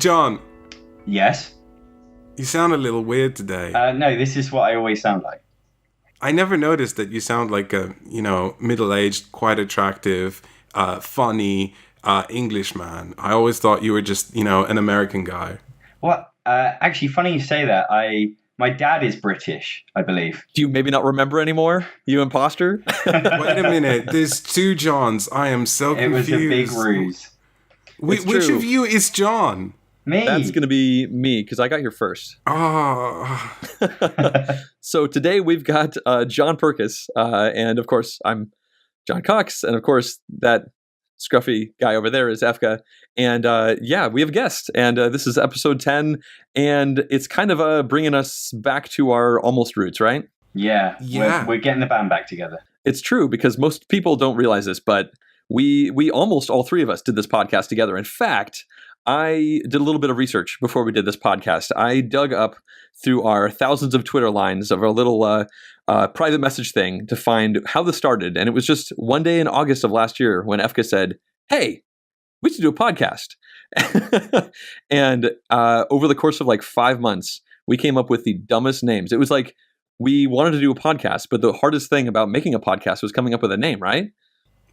John, Yes? you sound a little weird today. No, this is what I always sound like. I never noticed that you sound like a, middle-aged, quite attractive, funny Englishman. I always thought you were just, an American guy. Well, actually, funny you say that. My dad is British, I believe. Do you maybe not remember anymore, you imposter? Wait a minute. There's two Johns. I am so confused. It was a big ruse. Which of you is John? Me. That's going to be me, because I got here first. Oh. So today we've got John Perkis, and of course I'm John Cox, and of course that scruffy guy over there is Efka, and we have a guest, and this is episode 10, and it's kind of bringing us back to our almost roots, right? Yeah. Yeah. We're getting the band back together. It's true, because most people don't realize this, but we almost all three of us did this podcast together. In fact, I did a little bit of research before we did this podcast. I dug up through our thousands of Twitter lines of our little private message thing to find how this started. And it was just one day in August of last year when Efka said, "Hey, we should do a podcast." And over the course of like 5 months, we came up with the dumbest names. It was like we wanted to do a podcast, but the hardest thing about making a podcast was coming up with a name, right?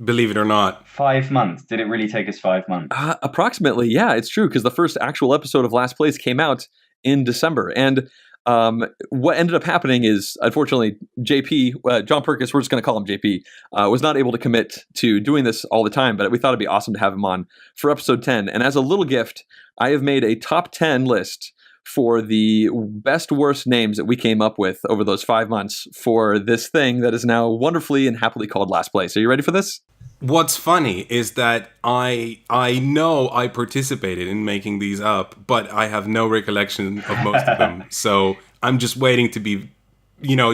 Believe it or not. 5 months. Did it really take us 5 months? Approximately, yeah, it's true, because the first actual episode of Last Place came out in December. And what ended up happening is, unfortunately, JP, John Perkis, we're just going to call him JP, was not able to commit to doing this all the time, but we thought it'd be awesome to have him on for episode 10. And as a little gift, I have made a top 10 list for the best worst names that we came up with over those 5 months for this thing that is now wonderfully and happily called Last Place. Are you ready for this? What's funny is that I know I participated in making these up, but I have no recollection of most of them. So I'm just waiting to be,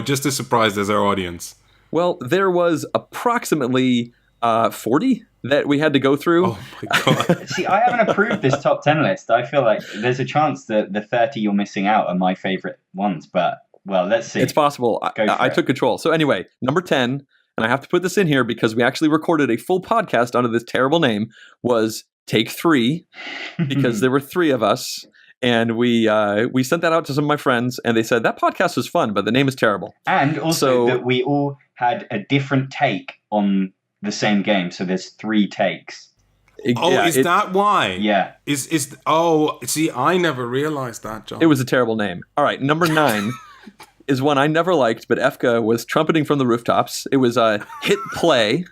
just as surprised as our audience. Well, there was approximately 40 that we had to go through. Oh my God. See, I haven't approved this top 10 list. I feel like there's a chance that the 30 you're missing out are my favorite ones, but, well, let's see. It's possible. I took control. So anyway, number 10, and I have to put this in here because we actually recorded a full podcast under this terrible name, was Take 3, because there were 3 of us, and we sent that out to some of my friends, and they said, that podcast was fun, but the name is terrible. And also that we all had a different take on the same game, so there's 3 takes. That why? Yeah. See, I never realized that, John. It was a terrible name. All right, number 9 is one I never liked, but Efka was trumpeting from the rooftops. It was Hit Play.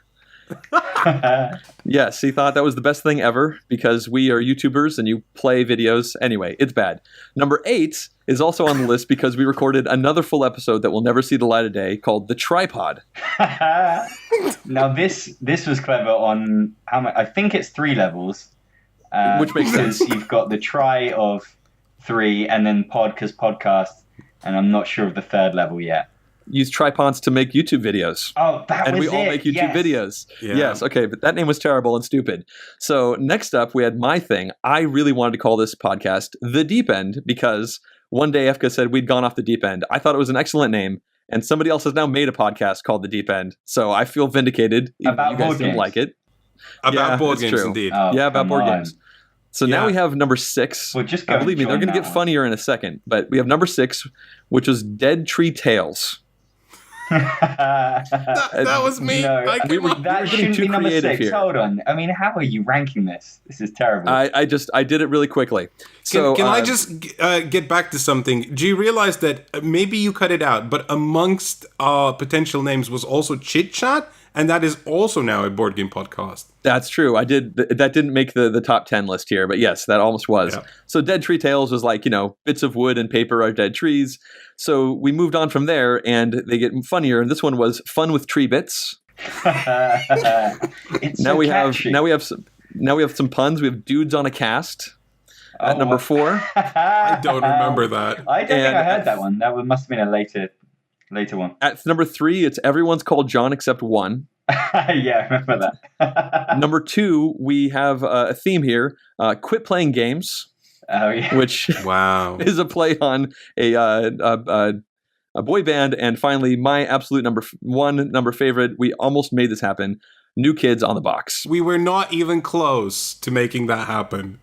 Yes, he thought that was the best thing ever because we are YouTubers and you play videos. Anyway, it's bad. Number 8 is also on the list because we recorded another full episode that will never see the light of day called The Tripod. Now this was clever on how much? I think it's 3 levels. Which makes sense. You've got the try of 3 and then podcast, and I'm not sure of the 3rd level yet. Use tripods to make YouTube videos. Oh, that and was we all make YouTube videos. Yeah. Yes, okay, but that name was terrible and stupid. So next up, we had my thing. I really wanted to call this podcast The Deep End because one day Efka said we'd gone off the deep end. I thought it was an excellent name, and somebody else has now made a podcast called The Deep End. So I feel vindicated. About you guys board didn't games. like it. About board games, true. indeed. Oh, yeah, about come board on. games. So now we have number 6. Well, just go believe me, they're going to get funnier in a second. But we have number 6, which was Dead Tree Tales. That was me. No, that shouldn't be number 6. Here. Hold on. I mean, how are you ranking this? This is terrible. I did it really quickly. So can I just get back to something? Do you realize that maybe you cut it out, but amongst potential names was also Chit Chat, and that is also now a board game podcast. That's true. I did. That didn't make the top 10 list here, but yes, that almost was. Yeah. So Dead Tree Tales was like, bits of wood and paper are dead trees. So we moved on from there, and they get funnier. And this one was Fun with Tree Bits. It's now so we catchy. have some puns. We have Dudes on a Cast at number 4. I don't remember that. I don't think I heard that one. That must have been a later one. At number 3, it's Everyone's Called John Except One. Yeah, I remember that. Number 2, we have a theme here: Quit Playing Games. Oh yeah, which wow is a play on a a boy band, and finally, my absolute number favorite. We almost made this happen. New Kids on the Box. We were not even close to making that happen.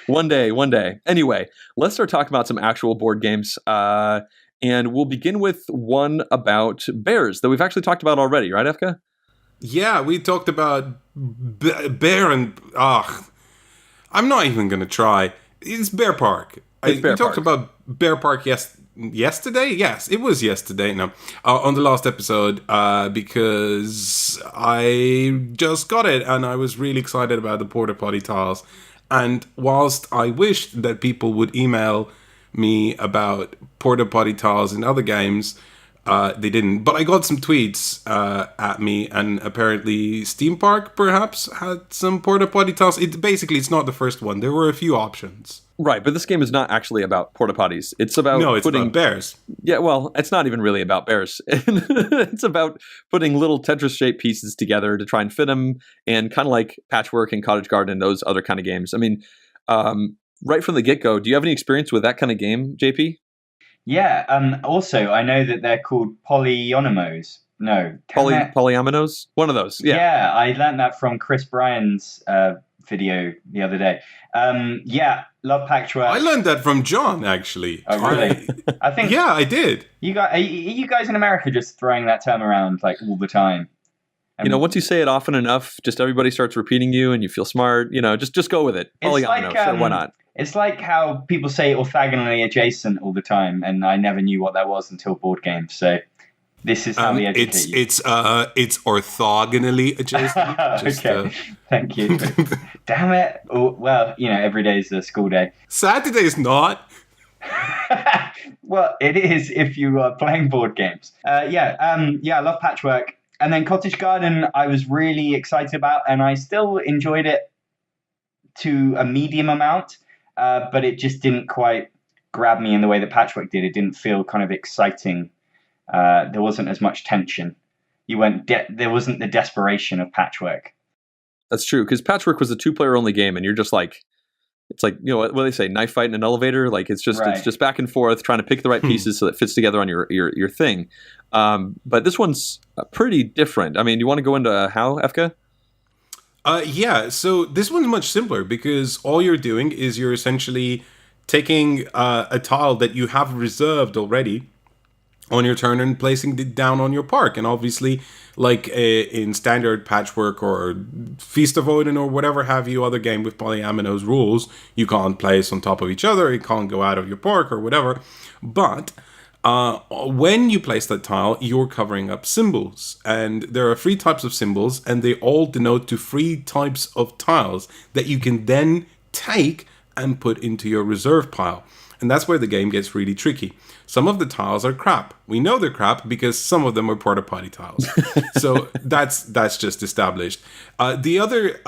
One day. Anyway, let's start talking about some actual board games. And we'll begin with one about bears that we've actually talked about already, right, Efka? Yeah, we talked about bear and... I'm not even going to try. It's Barrenpark. We talked about Barrenpark yesterday? Yes, it was yesterday. No, on the last episode, because I just got it and I was really excited about the porta potty tiles. And whilst I wished that people would email me about porta potty tiles in other games, they didn't. But I got some tweets at me, and apparently Steam Park perhaps had some porta potty tiles. It's not the first one. There were a few options. Right, but this game is not actually about porta potties. It's about about bears. Yeah, well, it's not even really about bears. It's about putting little Tetris-shaped pieces together to try and fit them, and kind of like Patchwork and Cottage Garden and those other kind of games. I mean, right from the get-go, do you have any experience with that kind of game, JP? Yeah. Also, I know that they're called polyominoes. No, polyominoes. One of those. Yeah. Yeah, I learned that from Chris Bryan's video the other day. Yeah, love Patchwork. I learned that from John, actually. Oh, really? I think. Yeah, I did. You guys in America just throwing that term around like all the time? Once you say it often enough, just everybody starts repeating you, and you feel smart. Just go with it. Polyomino, sure, why not? It's like how people say orthogonally adjacent all the time, and I never knew what that was until board games. So this is how we educate you. It's orthogonally adjacent. Okay, thank you. Damn it! Oh, well, every day is a school day. Saturday is not. Well, it is if you are playing board games. I love Patchwork. And then Cottage Garden, I was really excited about, and I still enjoyed it to a medium amount. But it just didn't quite grab me in the way that Patchwork did. It didn't feel kind of exciting. There wasn't as much tension. There wasn't the desperation of Patchwork. That's true, because Patchwork was a 2-player only game, and you're just like, it's like, what do they say, knife fight in an elevator? Like it's just back and forth, trying to pick the right pieces so that it fits together on your thing. But this one's pretty different. I mean, do you want to go into how, Efka? Yeah, so this one's much simpler because all you're doing is you're essentially taking a tile that you have reserved already on your turn and placing it down on your park. And obviously, like in standard Patchwork or Feast of Odin or whatever have you other game with polyominoes rules, you can't place on top of each other, it can't go out of your park or whatever. But when you place that tile, you're covering up symbols. And there are 3 types of symbols, and they all denote to 3 types of tiles that you can then take and put into your reserve pile. And that's where the game gets really tricky. Some of the tiles are crap. We know they're crap because some of them are porta potty tiles. So that's just established. The other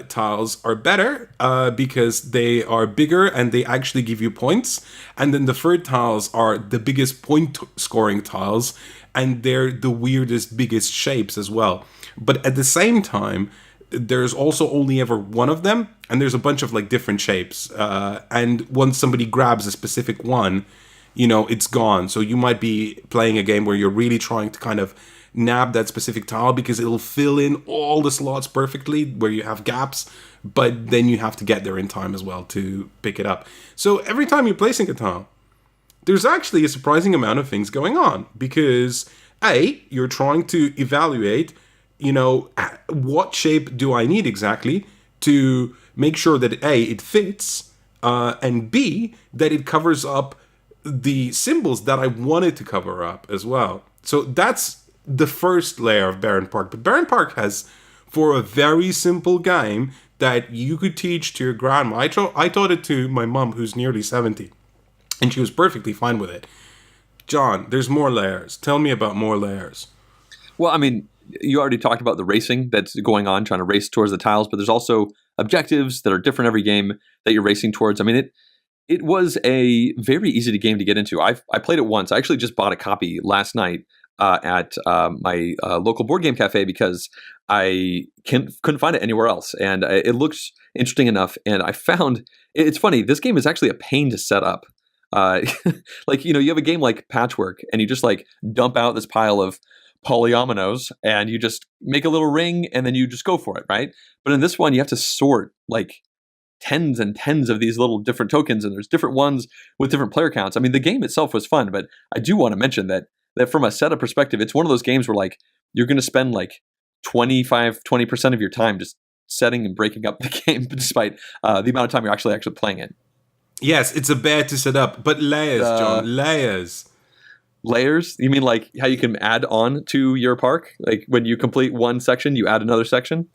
tiles are better because they are bigger and they actually give you points. And then the third tiles are the biggest point scoring tiles, and they're the weirdest, biggest shapes as well. But at the same time, there's also only ever one of them, and there's a bunch of like different shapes. And once somebody grabs a specific one, it's gone. So you might be playing a game where you're really trying to kind of nab that specific tile because it'll fill in all the slots perfectly where you have gaps, but then you have to get there in time as well to pick it up. So every time you're placing a tile, there's actually a surprising amount of things going on because you're trying to evaluate, what shape do I need exactly to make sure that it fits, and B, that it covers up the symbols that I wanted to cover up as well. So that's the first layer of Barrenpark. But Barrenpark has, for a very simple game that you could teach to your grandma, I taught it to my mom who's nearly 70, and she was perfectly fine with it. John, there's more layers. Tell me about more layers. Well, I mean, you already talked about the racing that's going on, trying to race towards the tiles, but there's also objectives that are different every game that you're racing towards. I mean, it was a very easy game to get into. I played it once. I actually just bought a copy last night at my local board game cafe because I couldn't find it anywhere else. And it looks interesting enough. And I found, it's funny, this game is actually a pain to set up. like, you have a game like Patchwork, and you just like dump out this pile of polyominoes, and you just make a little ring, and then you just go for it, right? But in this one, you have to sort like tens and tens of these little different tokens, and there's different ones with different player counts. I mean, the game itself was fun, but I do want to mention that from a setup perspective, it's one of those games where like you're going to spend like 20% of your time just setting and breaking up the game, despite the amount of time you're actually playing it. Yes, it's a bear to set up, but layers, John, layers. Layers? You mean like how you can add on to your park? Like when you complete one section, you add another section?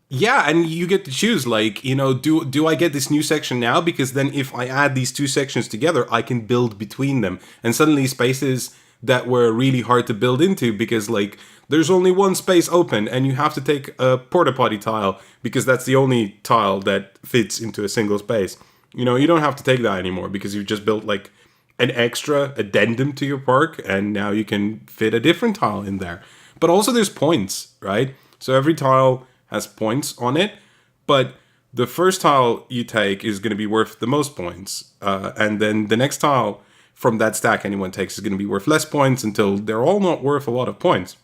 Yeah, and you get to choose, like, do I get this new section now? Because then if I add these two sections together, I can build between them. And suddenly spaces that were really hard to build into because, like, there's only one space open and you have to take a porta potty tile because that's the only tile that fits into a single space. You don't have to take that anymore because you've just built, like, an extra addendum to your park and now you can fit a different tile in there. But also there's points, right? So every tile has points on it, but the first tile you take is going to be worth the most points. And then the next tile from that stack anyone takes is going to be worth less points until they're all not worth a lot of points.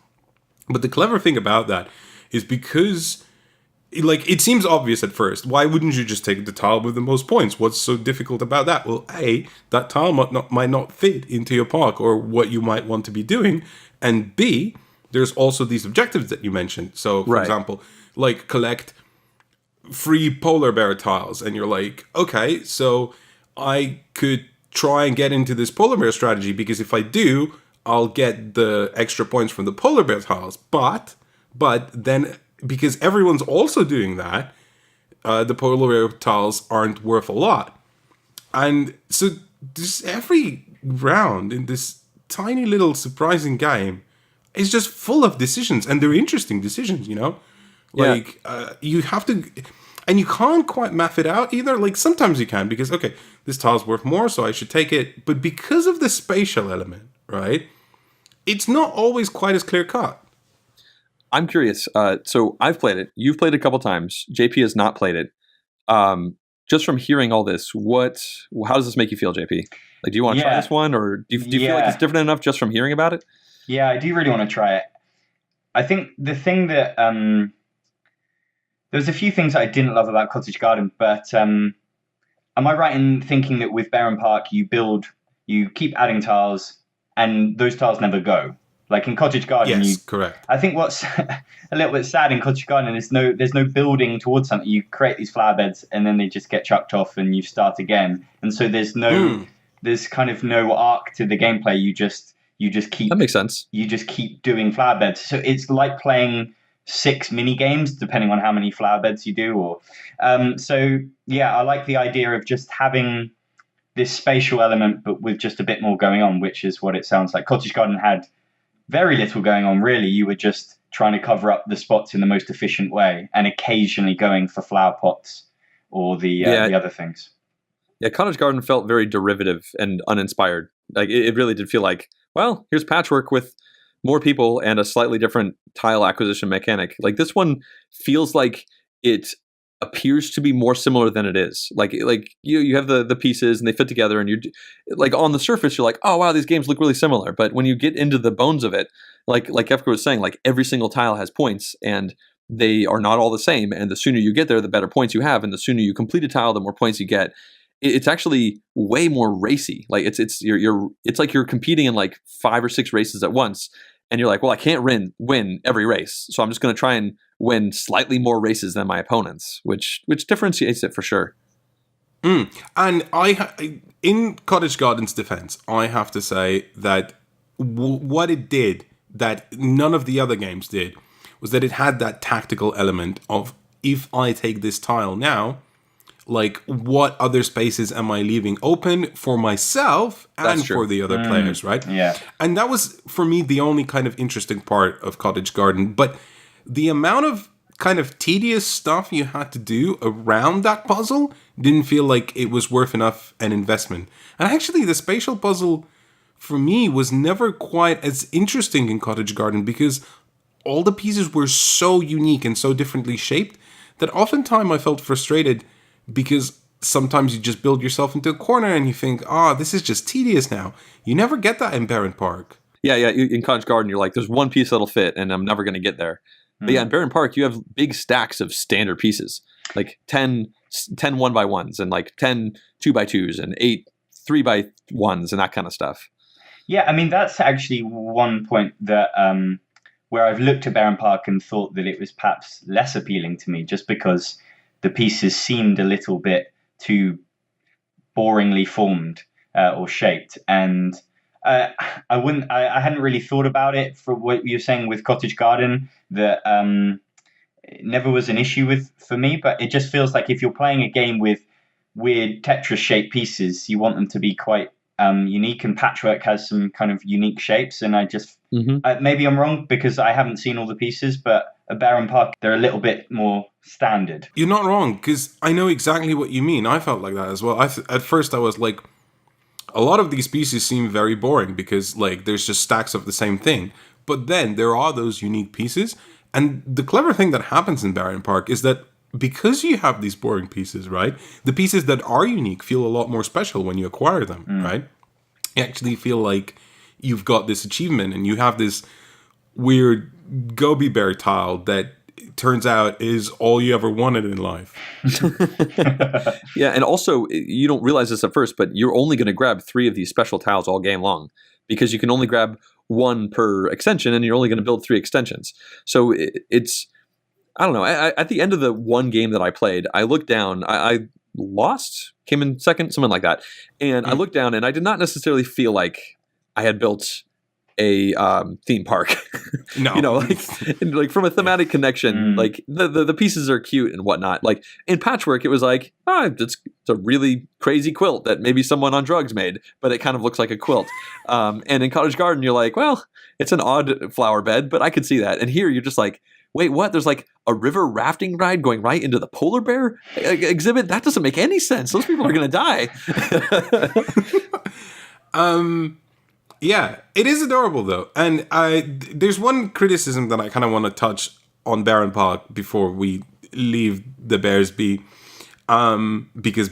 But the clever thing about that is because, like, it seems obvious at first. Why wouldn't you just take the tile with the most points? What's so difficult about that? Well, A, that tile might not fit into your park or what you might want to be doing. And B, there's also these objectives that you mentioned. So, for example, like collect free polar bear tiles. And you're like, okay, so I could try and get into this polar bear strategy because if I do, I'll get the extra points from the polar bear tiles. But then, because everyone's also doing that, the polar bear tiles aren't worth a lot. And so this every round in this tiny little surprising game is just full of decisions, and they're interesting decisions, Like, you have to... And you can't quite map it out either. Like, sometimes you can, because, okay, this tile's worth more, so I should take it. But because of the spatial element, right, it's not always quite as clear-cut. I'm curious. So I've played it. You've played it a couple times. JP has not played it. Just from hearing all this, how does this make you feel, JP? Like, do you want to try this one, or do you feel like it's different enough just from hearing about it? Yeah, I do really want to try it. I think the thing that... there's a few things that I didn't love about Cottage Garden, but am I right in thinking that with Barrenpark, you keep adding tiles, and those tiles never go? Like in Cottage Garden, yes, correct. I think what's a little bit sad in Cottage Garden is there's no building towards something. You create these flower beds, and then they just get chucked off, and you start again. And so there's kind of no arc to the gameplay. You just keep... That makes sense. You just keep doing flower beds. So it's like playing 6 mini games, depending on how many flower beds you do. Or so yeah, I like the idea of just having this spatial element, but with just a bit more going on, which is what it sounds like. Cottage Garden had very little going on, really. You were just trying to cover up the spots in the most efficient way, and occasionally going for flower pots or the other things. Yeah, Cottage Garden felt very derivative and uninspired. Like it really did feel like, well, here's Patchwork with more people and a slightly different tile acquisition mechanic. Like this one feels like it appears to be more similar than it is. Like you have the pieces and they fit together, and you're like, on the surface you're like, oh wow, these games look really similar. But when you get into the bones of it, like Efka was saying, like every single tile has points, and they are not all the same. And the sooner you get there, the better points you have, and the sooner you complete a tile, the more points you get. It's actually way more racy. Like it's like you're competing in like 5 or 6 races at once. And you're like, well, I can't win every race, so I'm just going to try and win slightly more races than my opponents, which differentiates it for sure. And in Cottage Garden's defense, I have to say that what it did that none of the other games did was that it had that tactical element of, if I take this tile now, like, what other spaces am I leaving open for myself and for the other players, right? Yeah. And that was, for me, the only kind of interesting part of Cottage Garden. But the amount of kind of tedious stuff you had to do around that puzzle didn't feel like it was worth enough an investment. And actually, the spatial puzzle, for me, was never quite as interesting in Cottage Garden because all the pieces were so unique and so differently shaped that oftentimes I felt frustrated because sometimes you just build yourself into a corner and you think, this is just tedious now. You never get that in Barrenpark. Yeah. In Cottage Garden, you're like, there's one piece that'll fit, and I'm never going to get there. But yeah, in Barrenpark, you have big stacks of standard pieces, like 10 1x1s and like 10 2x2s and 8 3x1s and that kind of stuff. Yeah, I mean, that's actually one point that where I've looked at Barrenpark and thought that it was perhaps less appealing to me, just because the pieces seemed a little bit too boringly formed or shaped. And I hadn't really thought about it for what you're saying with Cottage Garden, that it never was an issue for me, but it just feels like if you're playing a game with weird Tetris-shaped pieces, you want them to be quite unique, and Patchwork has some kind of unique shapes, and I just maybe I'm wrong because I haven't seen all the pieces, but at Barrenpark they're a little bit more standard. You're not wrong, because I know exactly what you mean. I felt like that as well. At first I was like, a lot of these pieces seem very boring because like there's just stacks of the same thing, but then there are those unique pieces, and the clever thing that happens in Barrenpark is that because you have these boring pieces, right? The pieces that are unique feel a lot more special when you acquire them, right? You actually feel like you've got this achievement, and you have this weird Gobi Bear tile that turns out is all you ever wanted in life. Yeah, and also you don't realize this at first, but you're only going to grab 3 of these special tiles all game long, because you can only grab 1 per extension, and you're only going to build 3 extensions. So it's, I don't know. At the end of the one game that I played, I looked down. I lost, came in second, something like that. And I looked down, and I did not necessarily feel like I had built a theme park. No, like from a thematic connection, like the pieces are cute and whatnot. Like in Patchwork, it was like, it's a really crazy quilt that maybe someone on drugs made, but it kind of looks like a quilt. And in Cottage Garden, you're like, well, it's an odd flower bed, but I could see that. And here, you're just like, wait, what? There's like a river rafting ride going right into the polar bear exhibit? That doesn't make any sense. Those people are going to die. Yeah, it is adorable though. And there's one criticism that I kind of want to touch on Barrenpark before we leave the bears be. Because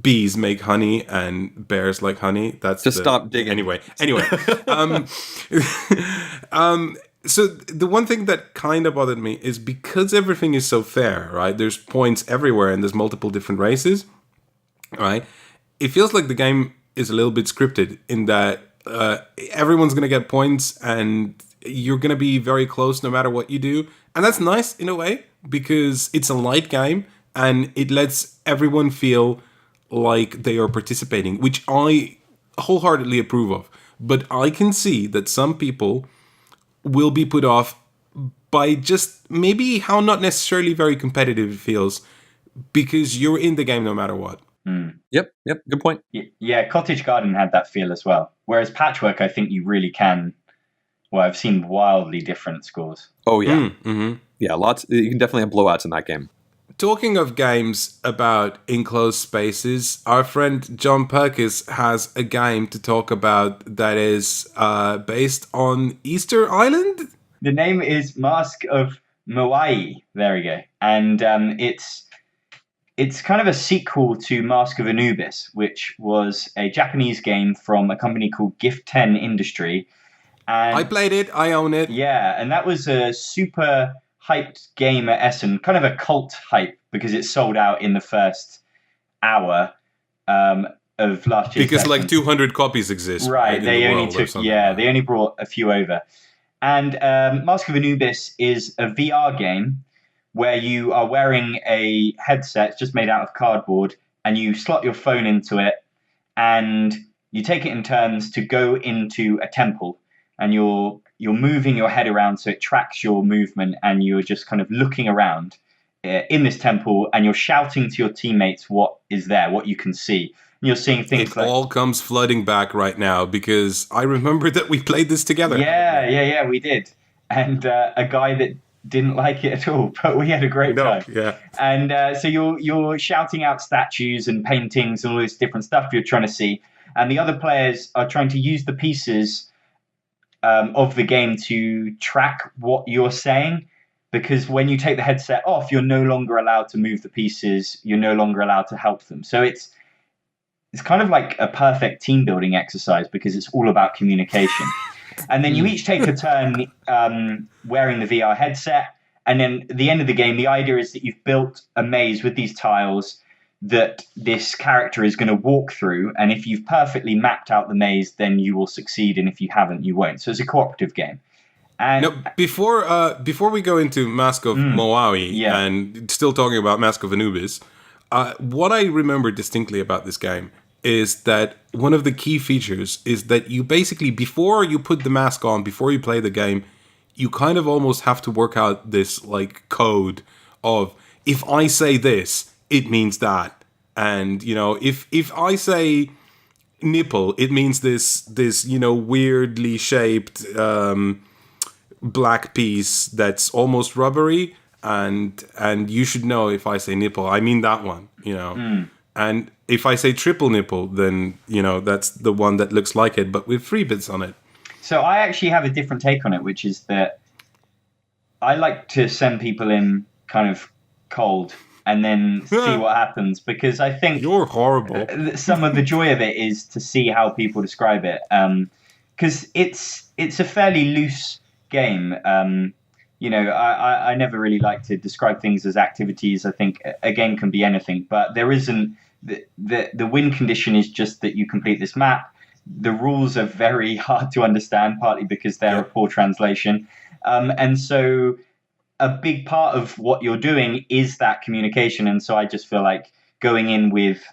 bees make honey and bears like honey. That's just stop digging. Anyway. So the one thing that kind of bothered me is because everything is so fair, right? There's points everywhere and there's multiple different races, right? It feels like the game is a little bit scripted in that everyone's going to get points and you're going to be very close no matter what you do. And that's nice in a way because it's a light game and it lets everyone feel like they are participating, which I wholeheartedly approve of. But I can see that some people will be put off by just maybe how not necessarily very competitive it feels because you're in the game no matter what. Yep. Good point. Yeah, Cottage Garden had that feel as well. Whereas Patchwork, I think you really can. Well, I've seen wildly different scores. Oh, yeah. Yeah, lots. You can definitely have blowouts in that game. Talking of games about enclosed spaces, our friend John Perkis has a game to talk about that is based on Easter Island. The name is Mask of Moai. There we go. And it's kind of a sequel to Mask of Anubis, which was a Japanese game from a company called Gift 10 Industry. And I played it. I own it. Yeah, and that was a super hyped game at Essen, kind of a cult hype because it sold out in the first hour of last year's because Essen. Like 200 copies exist. Right, they only brought a few over. And Mask of Anubis is a VR game where you are wearing a headset just made out of cardboard and you slot your phone into it and you take it in turns to go into a temple and you're moving your head around so it tracks your movement and you're just kind of looking around in this temple and you're shouting to your teammates what is there, what you can see. And you're seeing things it all comes flooding back right now because I remember that we played this together. Yeah, we did. And a guy that didn't like it at all, but we had a great time. Yeah. And so you're shouting out statues and paintings and all this different stuff you're trying to see. And the other players are trying to use the pieces of the game to track what you're saying, because when you take the headset off, you're no longer allowed to move the pieces. You're no longer allowed to help them. So it's kind of like a perfect team building exercise because it's all about communication. And then you each take a turn wearing the VR headset. And then at the end of the game, the idea is that you've built a maze with these tiles that this character is going to walk through. And if you've perfectly mapped out the maze, then you will succeed. And if you haven't, you won't. So it's a cooperative game. And now, before we go into Mask of Moai and still talking about Mask of Anubis, what I remember distinctly about this game is that one of the key features is that you basically, before you put the mask on, before you play the game, you kind of almost have to work out this like code of, if I say this, it means that. And, you know, if I say nipple, it means this, you know, weirdly shaped black piece that's almost rubbery. And you should know, if I say nipple, I mean that one, you know. And if I say triple nipple, then, you know, that's the one that looks like it, but with 3 bits on it. So I actually have a different take on it, which is that I like to send people in kind of cold and then see what happens, because I think you're horrible. Some of the joy of it is to see how people describe it, because it's a fairly loose game. You know, I never really like to describe things as activities. I think a game can be anything, but there isn't. The win condition is just that you complete this map. The rules are very hard to understand, partly because they're a poor translation. And so a big part of what you're doing is that communication. And so I just feel like going in with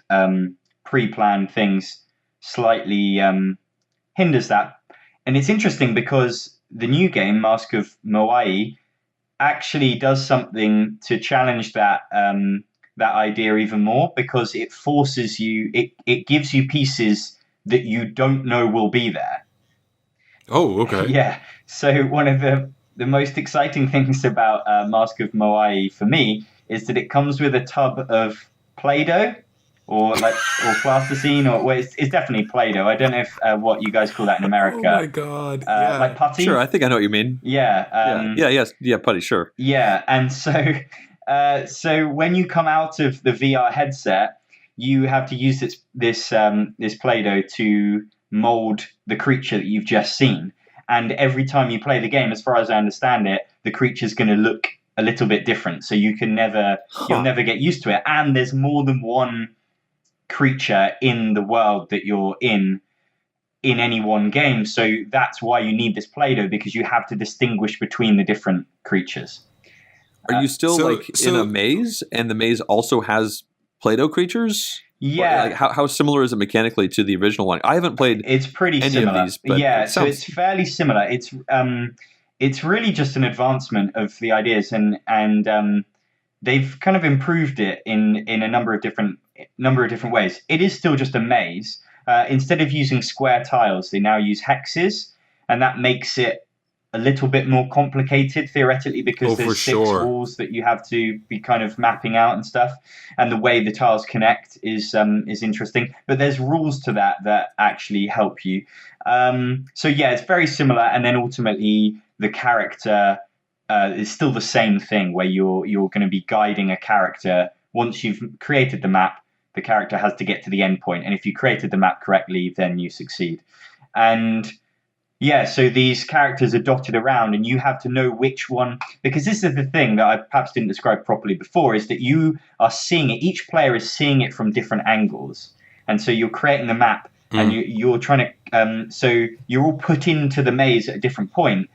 pre-planned things slightly hinders that. And it's interesting because the new game, Mask of Moai, actually does something to challenge that that idea even more, because it forces you, it gives you pieces that you don't know will be there. Oh, okay. Yeah. So one of the most exciting things about Mask of Moai for me is that it comes with a tub of Play-Doh or plasticine, or well, it's definitely Play-Doh. I don't know if what you guys call that in America. Oh my god! Yeah. Like putty. Sure, I think I know what you mean. Yeah. Putty. Sure. Yeah, and so so when you come out of the VR headset, you have to use this Play-Doh to mold the creature that you've just seen. And every time you play the game, as far as I understand it, the creature's going to look a little bit different. So you'll never get used to it. And there's more than one creature in the world that you're in any one game. So that's why you need this Play-Doh, because you have to distinguish between the different creatures. Are you still in a maze, and the maze also has Play-Doh creatures? Yeah. Like how similar is it mechanically to the original one? I haven't played. It's pretty similar. Of these, but so it's fairly similar. It's really just an advancement of the ideas, and they've kind of improved it in a number of different ways. It is still just a maze. Instead of using square tiles, they now use hexes, and that makes it a little bit more complicated theoretically, because there's 6 walls that you have to be kind of mapping out and stuff, and the way the tiles connect is interesting. But there's rules to that actually help you. So yeah, it's very similar, and then ultimately the character is still the same thing, where you're going to be guiding a character. Once you've created the map, the character has to get to the end point, and if you created the map correctly, then you succeed. And yeah, so these characters are dotted around, and you have to know which one, because this is the thing that I perhaps didn't describe properly before, is that you are seeing it, each player is seeing it from different angles. And so you're creating the map, and you're trying to, so you're all put into the maze at a different point.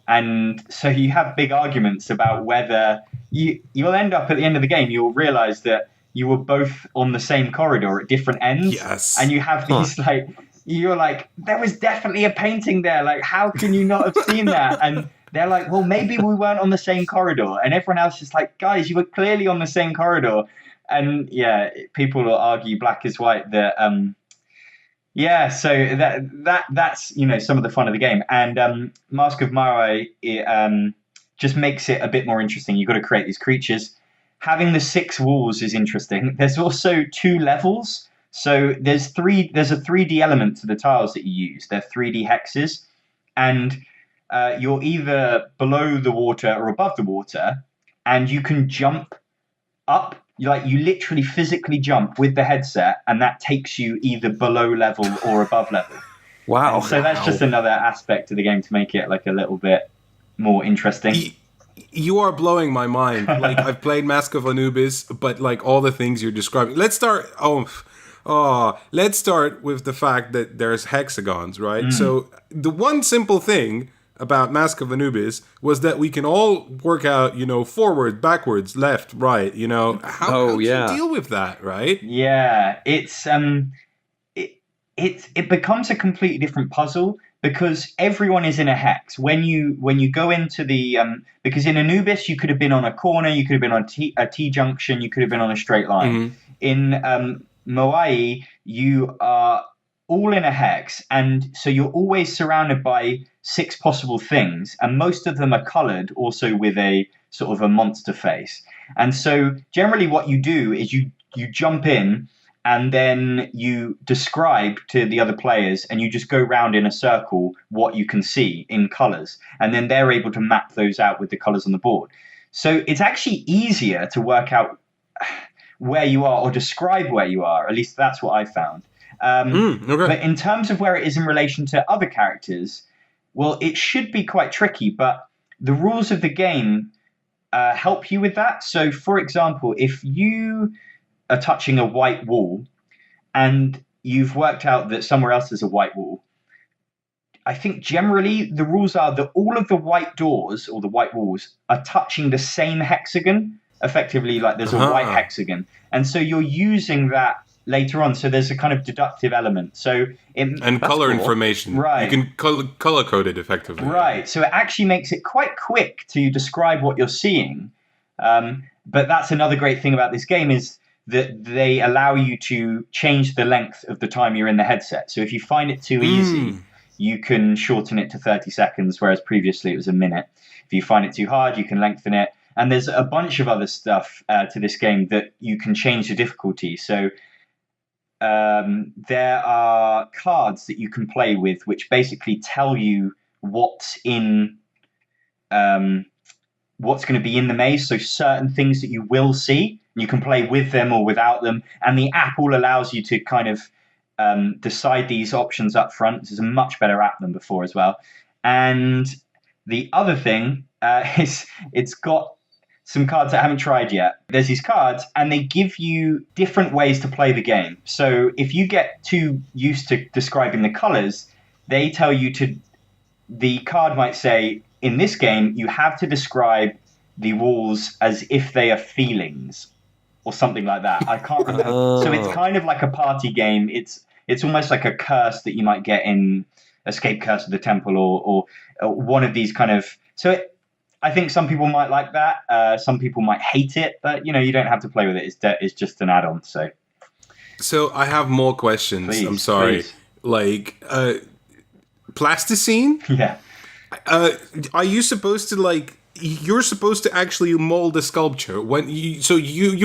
And so you have big arguments about whether you'll end up at the end of the game, you'll realize that you were both on the same corridor at different ends. Yes. And you have these you're like, there was definitely a painting there. Like, how can you not have seen that? And they're like, well, maybe we weren't on the same corridor. And everyone else is like, guys, you were clearly on the same corridor. And yeah, people will argue black is white that, so that's, you know, some of the fun of the game. And Mask of Moai just makes it a bit more interesting. You've got to create these creatures. Having the 6 walls is interesting. There's also 2 levels. So there's a 3D element to the tiles that you use. They're 3D hexes. And you're either below the water or above the water, and you can jump up. You literally physically jump with the headset, and that takes you either below level or above level. Wow. And so that's just another aspect of the game to make it like a little bit more interesting. You are blowing my mind. Like, I've played Mask of Anubis, but like all the things you're describing. Let's start. Let's start with the fact that there's hexagons, right? So the one simple thing about Mask of Anubis was that we can all work out, forward, backwards, left, right. How do you deal with that, right? Yeah, it's it becomes a completely different puzzle because everyone is in a hex. When you go into the because in Anubis you could have been on a corner, you could have been on a T junction, you could have been on a straight line. In Moai, you are all in a hex, and so you're always surrounded by 6 possible things, and most of them are colored also with a sort of a monster face. And so generally what you do is you jump in, and then you describe to the other players, and you just go round in a circle what you can see in colors, and then they're able to map those out with the colors on the board. So it's actually easier to work out where you are or describe where you are. At least that's what I found. Okay. But in terms of where it is in relation to other characters, well, it should be quite tricky, but the rules of the game help you with that. So, for example, if you are touching a white wall and you've worked out that somewhere else is a white wall, I think generally the rules are that all of the white doors or the white walls are touching the same hexagon. Effectively, like there's a white hexagon. And so you're using that later on. So there's a kind of deductive element. And color information. Right. You can color code it effectively. Right. So it actually makes it quite quick to describe what you're seeing. But that's another great thing about this game is that they allow you to change the length of the time you're in the headset. So if you find it too easy, you can shorten it to 30 seconds, whereas previously it was a minute. If you find it too hard, you can lengthen it. And there's a bunch of other stuff to this game that you can change the difficulty. So there are cards that you can play with, which basically tell you what's in, what's going to be in the maze. So certain things that you will see, you can play with them or without them. And the app all allows you to kind of decide these options up front. This is a much better app than before as well. And the other thing is it's got some cards I haven't tried yet. There's these cards, and they give you different ways to play the game. So if you get too used to describing the colors, they tell you the card might say, in this game, you have to describe the walls as if they are feelings, or something like that. I can't remember. So it's kind of like a party game. It's almost like a curse that you might get in Escape Curse of the Temple, or one of these kind of... I think some people might like that. Some people might hate it, but you don't have to play with it. It's just an add-on. So I have more questions. Please, I'm sorry. Please. Like plasticine? Yeah. Are you supposed to You're supposed to actually mold a sculpture when you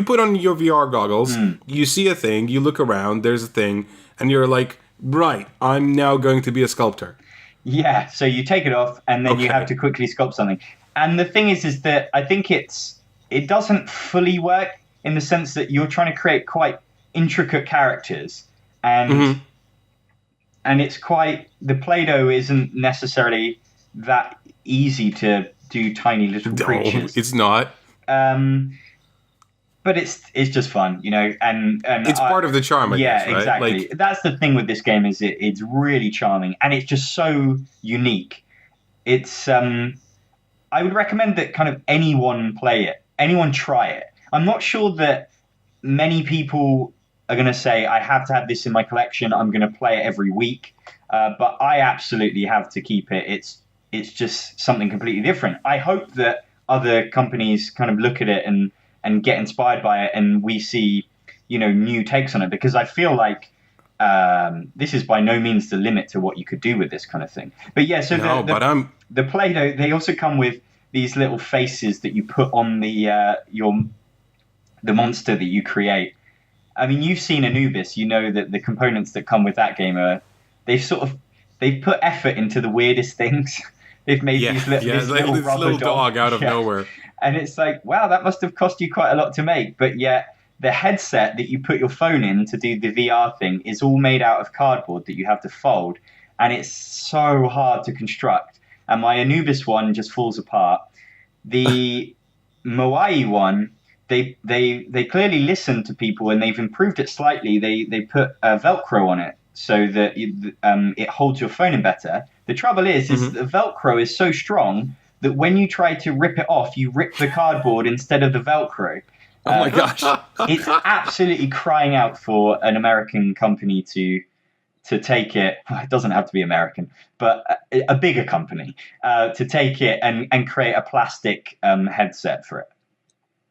put on your VR goggles. You see a thing. You look around. There's a thing, and you're like, right, I'm now going to be a sculptor. Yeah. So you take it off, and then you have to quickly sculpt something. And the thing is that I think it doesn't fully work in the sense that you're trying to create quite intricate characters, and it's quite, the Play-Doh isn't necessarily that easy to do tiny little creatures. No, it's not. But it's just fun, and it's part of the charm, I guess, right? Exactly. That's the thing with this game is it's really charming, and it's just so unique. It's I would recommend that kind of anyone play it, anyone try it. I'm not sure that many people are going to say, I have to have this in my collection, I'm going to play it every week. But I absolutely have to keep it. It's just something completely different. I hope that other companies kind of look at it and get inspired by it, and we see, new takes on it, because I feel like this is by no means the limit to what you could do with this kind of thing. But yeah, so the Play-Doh, they also come with these little faces that you put on the monster that you create. I mean, you've seen Anubis, you know that the components that come with that game they've put effort into the weirdest things. They've made Yeah, these yeah, this like little this rubber little dog out of Yeah. nowhere. And it's like, wow, that must have cost you quite a lot to make. But yet, the headset that you put your phone in to do the VR thing is all made out of cardboard that you have to fold. And it's so hard to construct. And my Anubis one just falls apart. The Moai one, they clearly listened to people and they've improved it slightly. They put Velcro on it so that it holds your phone in better. The trouble is the Velcro is so strong that when you try to rip it off, you rip the cardboard instead of the Velcro. Oh my gosh. It's absolutely crying out for an American company to take it. It doesn't have to be American, but a bigger company to take it and create a plastic headset for it.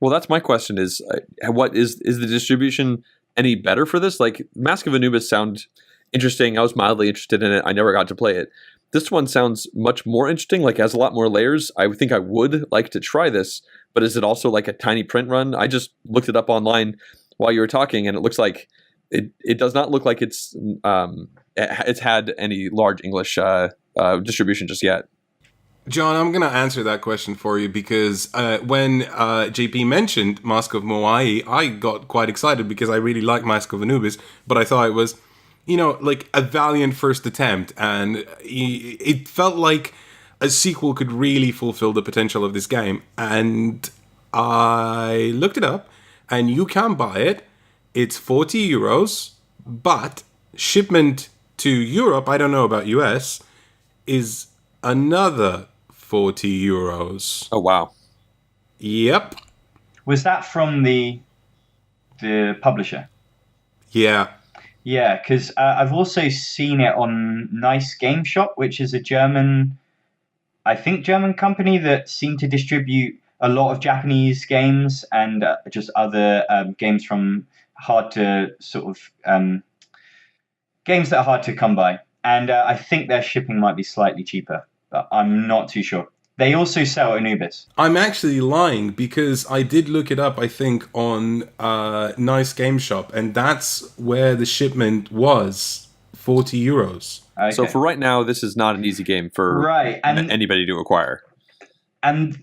Well, that's my question is what is the distribution any better for this? Like Mask of Anubis sound interesting. I was mildly interested in it. I never got to play it. This one sounds much more interesting, like it has a lot more layers. I think I would like to try this, but is it also like a tiny print run? I just looked it up online while you were talking, and it looks like it does not look like it's had any large English distribution just yet. John, I'm going to answer that question for you because when JP mentioned Mask of Moai, I got quite excited because I really like Mask of Anubis, but I thought it was, like a valiant first attempt, and it felt like a sequel could really fulfill the potential of this game. And I looked it up, and you can buy it. It's 40 euros, but shipment to Europe, I don't know about US, is another 40 euros. Oh, wow. Yep. Was that from the publisher? Yeah. Yeah, because I've also seen it on Nice Game Shop, which is a German company that seem to distribute a lot of Japanese games and just other games from games that are hard to come by. And I think their shipping might be slightly cheaper, but I'm not too sure. They also sell Anubis. I'm actually lying because I did look it up, I think, on Nice Game Shop, and that's where the shipment was, 40 euros. Okay. So for right now, this is not an easy game for anybody to acquire. And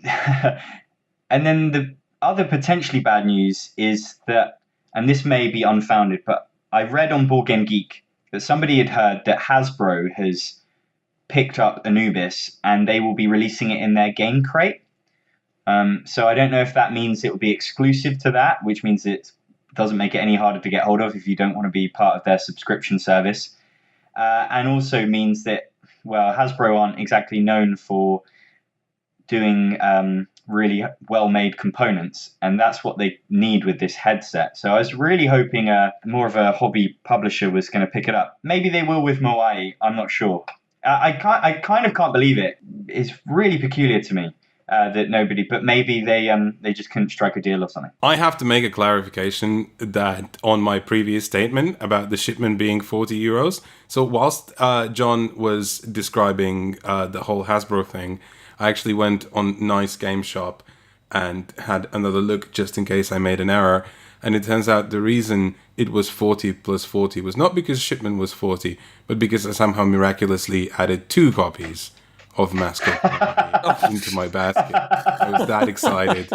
and then the other potentially bad news is that, and this may be unfounded, but I read on Board Game Geek that somebody had heard that Hasbro has picked up Anubis and they will be releasing it in their game crate. So I don't know if that means it will be exclusive to that, which means it doesn't make it any harder to get hold of if you don't want to be part of their subscription service. And also means that, well, Hasbro aren't exactly known for doing really well-made components, and that's what they need with this headset. So I was really hoping more of a hobby publisher was going to pick it up. Maybe they will with Moai, I'm not sure. I kind of can't believe it. It's really peculiar to me that nobody, but maybe they just couldn't strike a deal or something. I have to make a clarification that on my previous statement about the shipment being 40 euros. So whilst John was describing the whole Hasbro thing, I actually went on Nice Game Shop and had another look just in case I made an error. And it turns out the reason it was 40 plus 40 was not because shipment was 40, but because I somehow miraculously added 2 copies of Mask of Moai into my basket. I was that excited.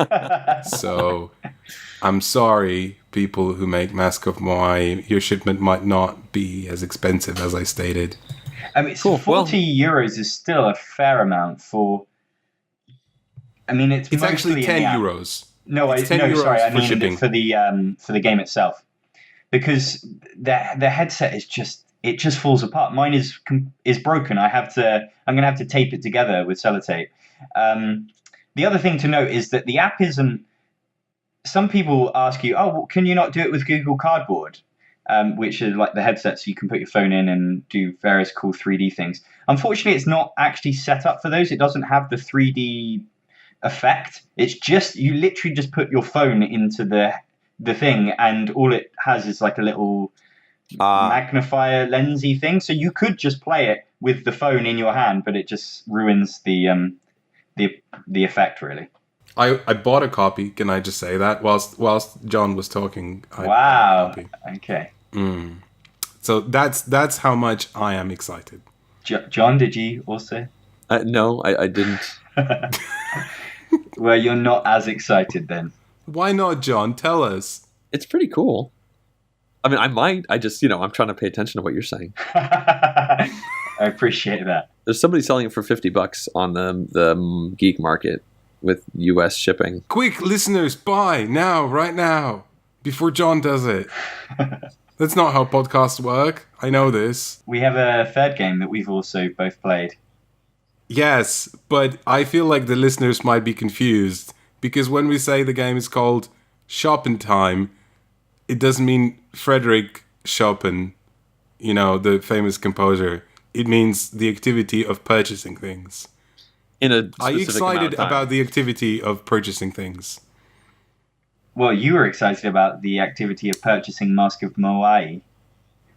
So I'm sorry, people who make Mask of Moai, your shipment might not be as expensive as I stated. I mean, cool. 40 euros is still a fair amount for... I mean, it's actually 10 euros. No, I mean shipping. for the game itself, because the headset is just falls apart. Mine is broken. I'm gonna have to tape it together with sellotape. The other thing to note is that the app isn't. Some people ask you, well, can you not do it with Google Cardboard, which is like the headset, so you can put your phone in and do various cool 3D things. Unfortunately, it's not actually set up for those. It doesn't have the 3D effect. It's just you literally just put your phone into the thing, and all it has is like a little magnifier lensy thing. So you could just play it with the phone in your hand, but it just ruins the effect really. I bought a copy. Can I just say that whilst John was talking? I wow. Bought a copy. Okay. So that's how much I am excited. John, did you also? No, I didn't. Well, you're not as excited then. Why not, John? Tell us. It's pretty cool. I mean, I might. I just, I'm trying to pay attention to what you're saying. I appreciate that. There's somebody selling it for $50 on the geek market with US shipping. Quick, listeners, buy now, right now, before John does it. That's not how podcasts work. I know this. We have a third game that we've also both played. Yes, but I feel like the listeners might be confused because when we say the game is called Shopping Time, it doesn't mean Frederick Chopin, the famous composer. It means the activity of purchasing things. In a Are you specific amount excited of time. about the activity of purchasing things? Well, you were excited about the activity of purchasing Mask of Moai.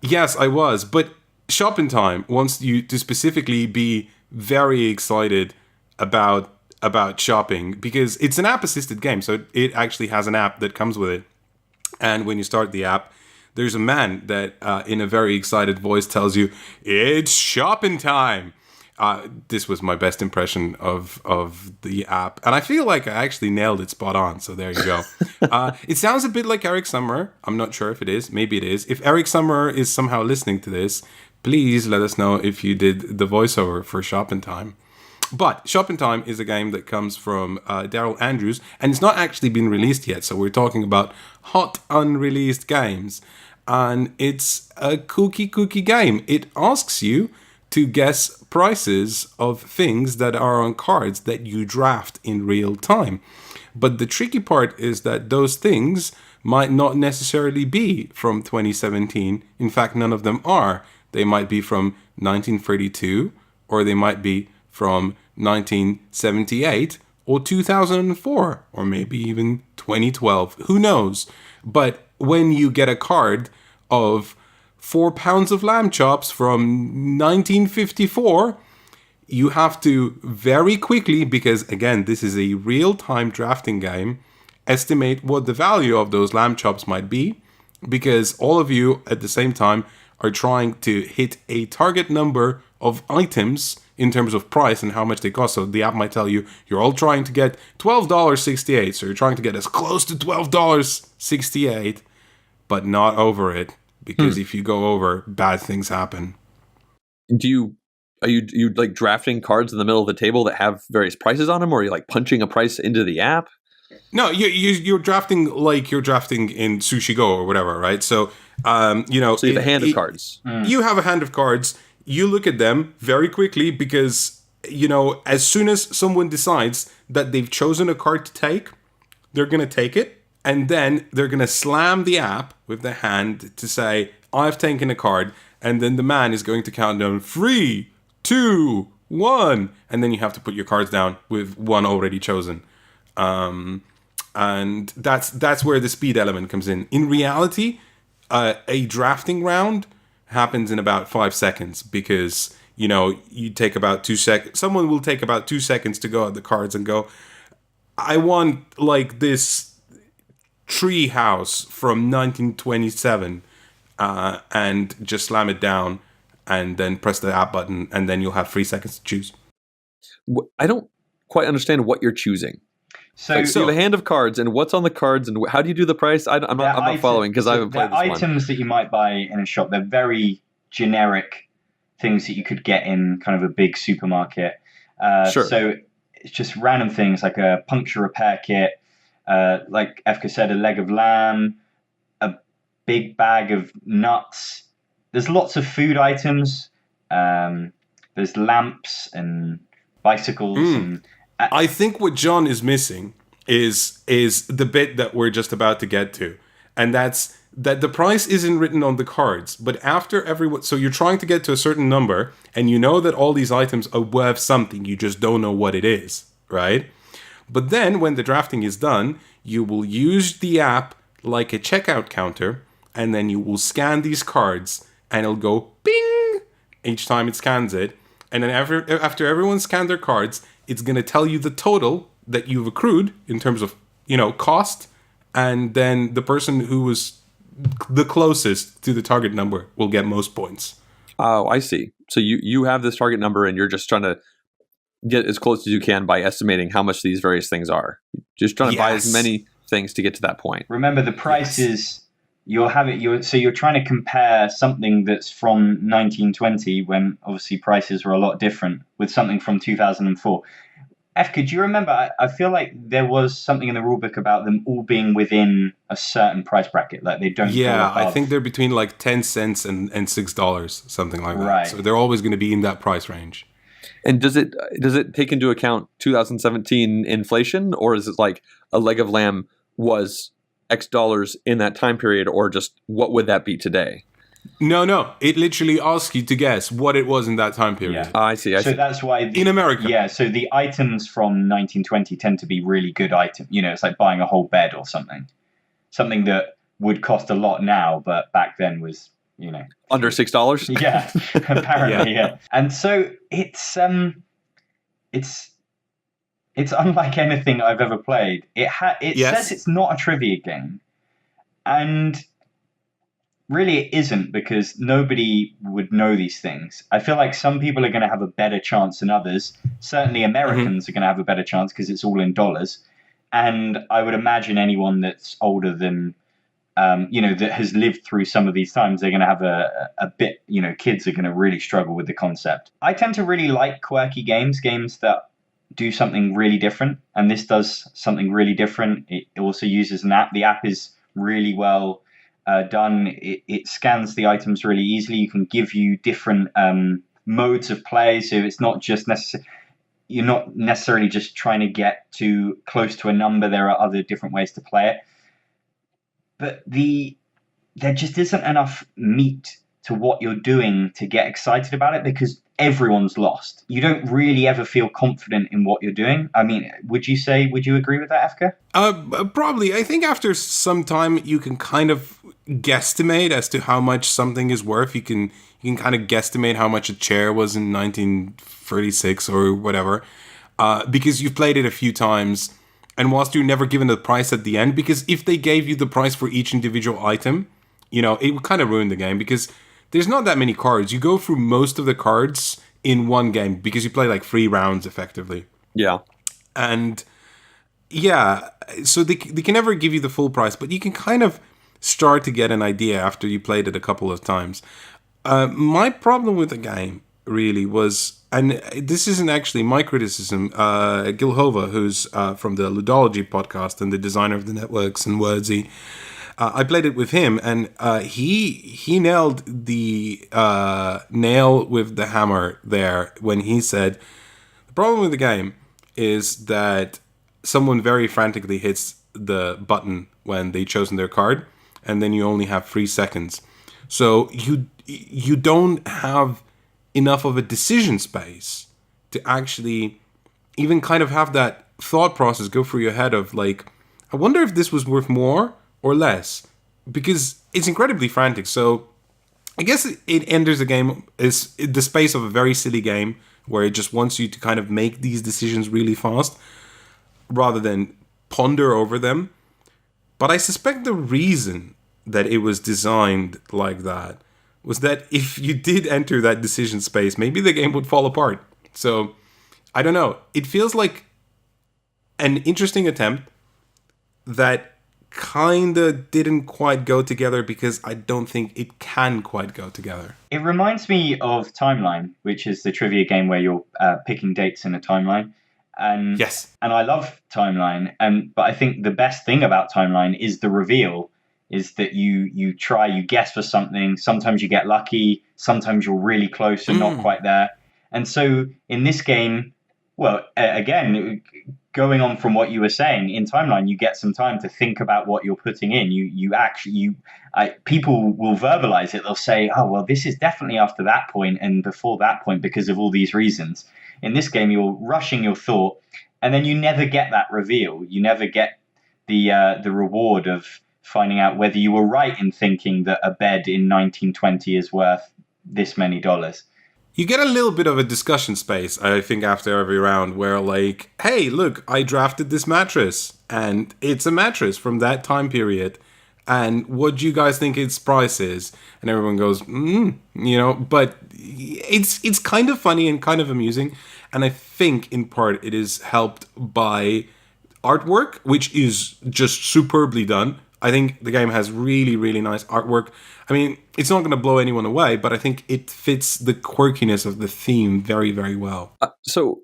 Yes, I was, but Shopping Time wants you to specifically be very excited about shopping because it's an app-assisted game, so it actually has an app that comes with it. And when you start the app, there's a man that in a very excited voice tells you, "It's shopping time." This was my best impression of the app. And I feel like I actually nailed it spot on. So there you go. It sounds a bit like Eric Summer. I'm not sure if it is. Maybe it is. If Eric Summer is somehow listening to this, please let us know if you did the voiceover for Shopping Time. But Shopping Time is a game that comes from Daryl Andrews, and it's not actually been released yet. So we're talking about hot, unreleased games. And it's a kooky game. It asks you to guess prices of things that are on cards that you draft in real time. But the tricky part is that those things might not necessarily be from 2017. In fact, none of them are. They might be from 1932, or they might be from 1978, or 2004, or maybe even 2012. Who knows? But when you get a card of 4 pounds of lamb chops from 1954, you have to very quickly, because again, this is a real-time drafting game, estimate what the value of those lamb chops might be, because all of you at the same time are trying to hit a target number of items in terms of price and how much they cost. So the app might tell you you're all trying to get $12.68. So you're trying to get as close to $12.68, but not over it. Because if you go over, bad things happen. Are you like drafting cards in the middle of the table that have various prices on them, or are you like punching a price into the app? No, you're drafting like you're drafting in Sushi Go or whatever, right? So So you have a hand of cards. You have a hand of cards. You look at them very quickly because, as soon as someone decides that they've chosen a card to take, they're going to take it. And then they're going to slam the app with the hand to say, I've taken a card. And then the man is going to count down 3, 2, 1. And then you have to put your cards down with one already chosen. And that's where the speed element comes in. In reality, a drafting round happens in about 5 seconds because, you take about 2 seconds. Someone will take about 2 seconds to go at the cards and go, I want like this tree house from 1927 and just slam it down and then press the app button and then you'll have 3 seconds to choose. I don't quite understand what you're choosing. So you have a hand of cards, and what's on the cards, and how do you do the price? I'm not following because I haven't played this one. The items that you might buy in a shop, they're very generic things that you could get in kind of a big supermarket. Sure. So it's just random things like a puncture repair kit, like Efka said, a leg of lamb, a big bag of nuts. There's lots of food items. There's lamps and bicycles. And I think what John is missing is the bit that we're just about to get to. And that's that the price isn't written on the cards, but after everyone, so you're trying to get to a certain number and you know that all these items are worth something, you just don't know what it is, right? But then when the drafting is done, you will use the app like a checkout counter, and then you will scan these cards and it'll go bing each time it scans it. And then after everyone scanned their cards, it's going to tell you the total that you've accrued in terms of, cost. And then the person who was the closest to the target number will get most points. Oh, I see. So you have this target number and you're just trying to get as close as you can by estimating how much these various things are. Just trying to buy as many things to get to that point. Remember, the prices you're trying to compare something that's from 1920, when obviously prices were a lot different, with something from 2004. Efka, do you remember? I feel like there was something in the rulebook about them all being within a certain price bracket, like they don't. Yeah, I think they're between like 10 cents and $6, something like that. Right. So they're always going to be in that price range. And does it take into account 2017 inflation, or is it like a leg of lamb was X dollars in that time period, or just what would that be today? No. It literally asks you to guess what it was in that time period. Yeah. I see. So that's why in America. Yeah. So the items from 1920 tend to be really good items. It's like buying a whole bed or something that would cost a lot now, but back then was under $6. Yeah, apparently. Yeah. And so it's unlike anything I've ever played. It says it's not a trivia game, and really it isn't, because nobody would know these things. I feel like some people are going to have a better chance than others. Certainly Americans are going to have a better chance because it's all in dollars. And I would imagine anyone that's older than, that has lived through some of these times, they're going to have a bit, kids are going to really struggle with the concept. I tend to really like quirky games that do something really different. And this does something really different. It also uses an app. The app is really well done. It scans the items really easily. You can give you different modes of play, so it's not just you're not necessarily just trying to get too close to a number. There are other different ways to play it, but there just isn't enough meat to what you're doing to get excited about it, because everyone's lost. You don't really ever feel confident in what you're doing. I mean, would you agree with that, Efka? Probably. I think after some time you can kind of guesstimate as to how much something is worth. You can kind of guesstimate how much a chair was in 1936 or whatever, because you've played it a few times, and whilst you're never given the price at the end, because if they gave you the price for each individual item, it would kind of ruin the game, because there's not that many cards. You go through most of the cards in one game because you play like 3 rounds effectively. Yeah. And yeah, so they can never give you the full price, but you can kind of start to get an idea after you played it a couple of times. My problem with the game really was, and this isn't actually my criticism, Gil Hova, who's from the Ludology podcast and the designer of the networks and Wordsy, I played it with him, and he nailed the nail with the hammer there when he said, the problem with the game is that someone very frantically hits the button when they've chosen their card, and then you only have 3 seconds. So you don't have enough of a decision space to actually even kind of have that thought process go through your head of like, I wonder if this was worth more or less, because it's incredibly frantic. So I guess it enters the game is the space of a very silly game where it just wants you to kind of make these decisions really fast rather than ponder over them. But I suspect the reason that it was designed like that was that if you did enter that decision space, maybe the game would fall apart. So I don't know. It feels like an interesting attempt that kind of didn't quite go together, because I don't think it can quite go together. It reminds me of Timeline, which is the trivia game where you're picking dates in a timeline. And yes, and I love Timeline, but I think the best thing about Timeline is the reveal, is that you guess for something. Sometimes you get lucky, sometimes you're really close and not quite there. And so in this game, well, again, going on from what you were saying, in Timeline, you get some time to think about what you're putting in. People will verbalize it. They'll say, oh, well, this is definitely after that point and before that point because of all these reasons. In this game, you're rushing your thought, and then you never get that reveal. You never get the reward of finding out whether you were right in thinking that a bed in 1920 is worth this many dollars. You get a little bit of a discussion space, I think, after every round, where like, hey, look, I drafted this mattress, and it's a mattress from that time period, and what do you guys think its price is? And everyone goes, but it's kind of funny and kind of amusing. And I think in part it is helped by artwork, which is just superbly done. I think the game has really, really nice artwork. I mean, it's not going to blow anyone away, but I think it fits the quirkiness of the theme very, very well. So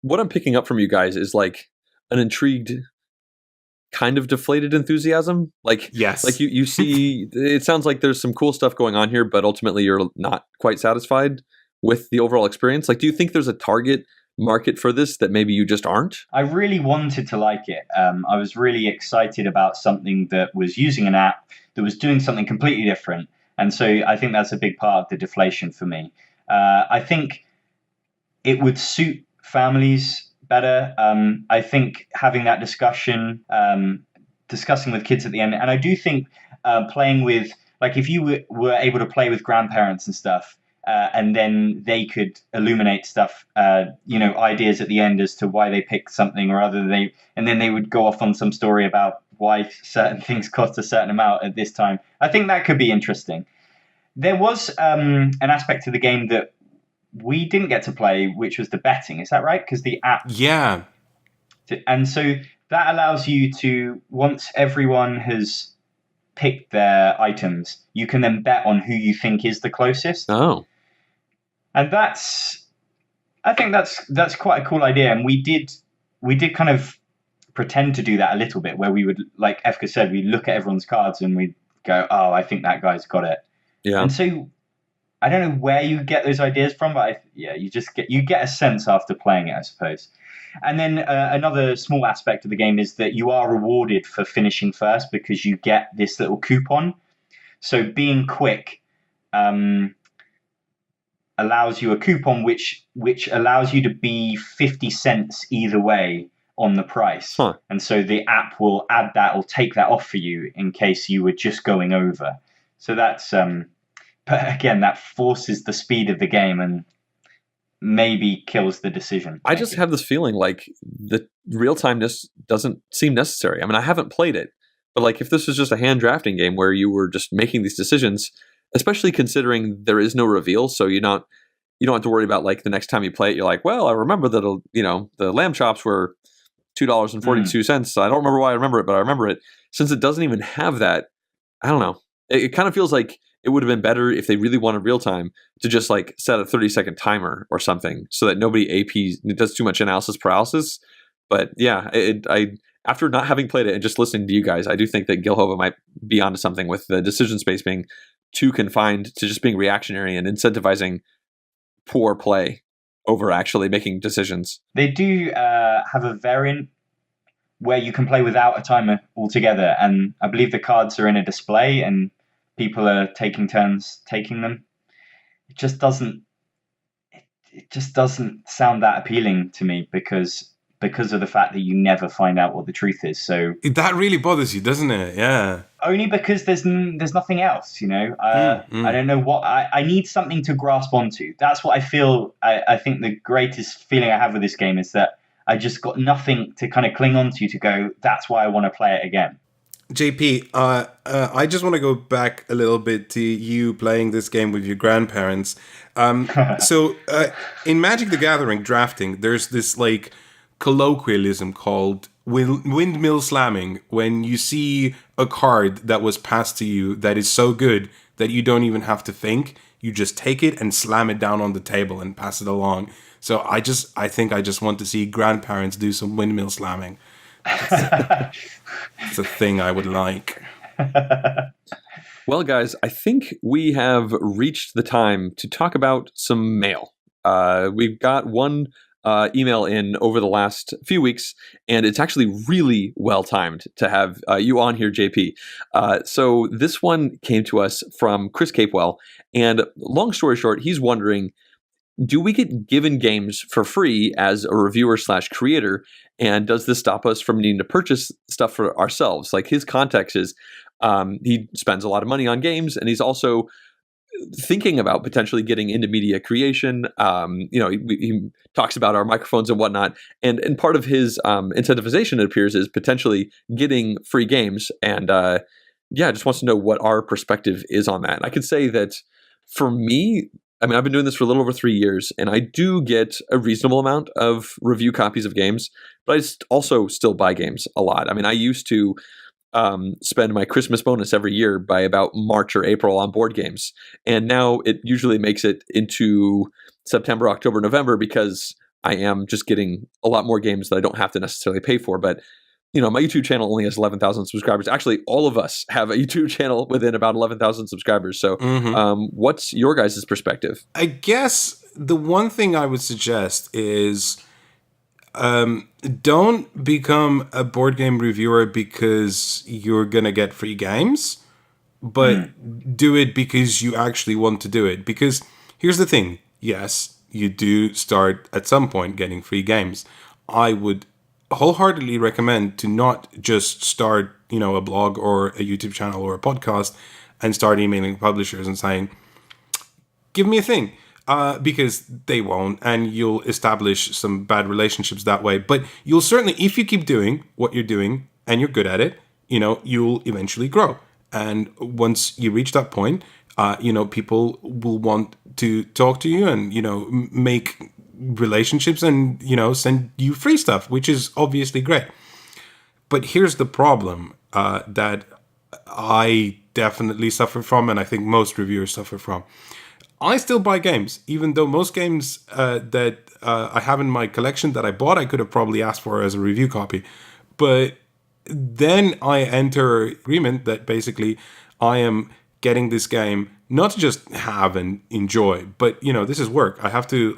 what I'm picking up from you guys is like an intrigued, kind of deflated enthusiasm. Like, yes, like you see, it sounds like there's some cool stuff going on here, but ultimately you're not quite satisfied with the overall experience. Like, do you think there's a target market for this that maybe you just aren't? I really wanted to like it. I was really excited about something that was using an app that was doing something completely different. And so I think that's a big part of the deflation for me. I think it would suit families better. I think having that discussion, discussing with kids at the end, and I do think playing with, like, if you were able to play with grandparents and stuff, and then they could illuminate stuff, ideas at the end as to why they picked something or other. And then they would go off on some story about why certain things cost a certain amount at this time. I think that could be interesting. There was an aspect of the game that we didn't get to play, which was the betting. Is that right? Because the app... Yeah. And so that allows you to, once everyone has picked their items, you can then bet on who you think is the closest. Oh. And I think that's quite a cool idea. And we did kind of pretend to do that a little bit, where we would, like Efka said, we look at everyone's cards and we'd go, oh, I think that guy's got it. Yeah. And so I don't know where you get those ideas from, but you get a sense after playing it, I suppose. And then another small aspect of the game is that you are rewarded for finishing first because you get this little coupon. So being quick allows you a coupon which allows you to be 50 cents either way on the price. Huh. And so the app will add that or take that off for you in case you were just going over. So that's but again, that forces the speed of the game and maybe kills the decision. I just have this feeling like the real-timeness doesn't seem necessary. I mean, I haven't played it, but like if this was just a hand drafting game where you were just making these decisions, especially considering there is no reveal, so you don't have to worry about like the next time you play it, you're like, well, I remember that the lamb chops were $2.42. I don't remember why I remember it, but I remember it. Since it doesn't even have that, I don't know. It kind of feels like it would have been better if they really wanted real time to just like set a 30-second timer or something so that nobody does too much analysis paralysis. But yeah, I after not having played it and just listening to you guys, I do think that Gilhova might be onto something with the decision space being too confined to just being reactionary and incentivizing poor play over actually making decisions. They do have a variant where you can play without a timer altogether, and I believe the cards are in a display and people are taking turns taking them. It just doesn't sound that appealing to me because of the fact that you never find out what the truth is. So that really bothers you, doesn't it? Yeah. Only because there's nothing else, I don't know what I need something to grasp onto. That's what I feel. I think the greatest feeling I have with this game is that I just got nothing to kind of cling onto to go, that's why I want to play it again. JP, I just want to go back a little bit to you playing this game with your grandparents. So in Magic the Gathering drafting, there's this like colloquialism called windmill slamming, when you see a card that was passed to you that is so good that you don't even have to think. You just take it and slam it down on the table and pass it along. So I think I just want to see grandparents do some windmill slamming. It's a thing I would like. Well, guys, I think we have reached the time to talk about some mail. We've got one email in over the last few weeks, and it's actually really well timed to have you on here, JP. So this one came to us from Chris Capewell, and long story short, he's wondering, do we get given games for free as a reviewer / creator? And does this stop us from needing to purchase stuff for ourselves? Like, his context is he spends a lot of money on games, and he's also thinking about potentially getting into media creation. He talks about our microphones and whatnot. And part of his incentivization, it appears, is potentially getting free games. And just wants to know what our perspective is on that. And I could say that for me, I mean, I've been doing this for a little over 3 years, and I do get a reasonable amount of review copies of games, but I also still buy games a lot. I mean, I used to spend my Christmas bonus every year by about March or April on board games, and now it usually makes it into September, October, November, because I am just getting a lot more games that I don't have to necessarily pay for. But my YouTube channel only has 11,000 subscribers. Actually, all of us have a YouTube channel within about 11,000 subscribers. So what's your guys' perspective? I guess the one thing I would suggest is don't become a board game reviewer because you're going to get free games, but do it because you actually want to do it. Because here's the thing. Yes, you do start at some point getting free games. I would wholeheartedly recommend to not just start, a blog or a YouTube channel or a podcast and start emailing publishers and saying, give me a thing, because they won't, and you'll establish some bad relationships that way. But you'll certainly, if you keep doing what you're doing and you're good at it, you'll eventually grow. And once you reach that point, people will want to talk to you and, make relationships and, send you free stuff, which is obviously great. But here's the problem that I definitely suffer from, and I think most reviewers suffer from. I still buy games, even though most games that I have in my collection that I bought, I could have probably asked for as a review copy. But then I enter agreement that basically I am getting this game not to just have and enjoy, but, this is work. I have to,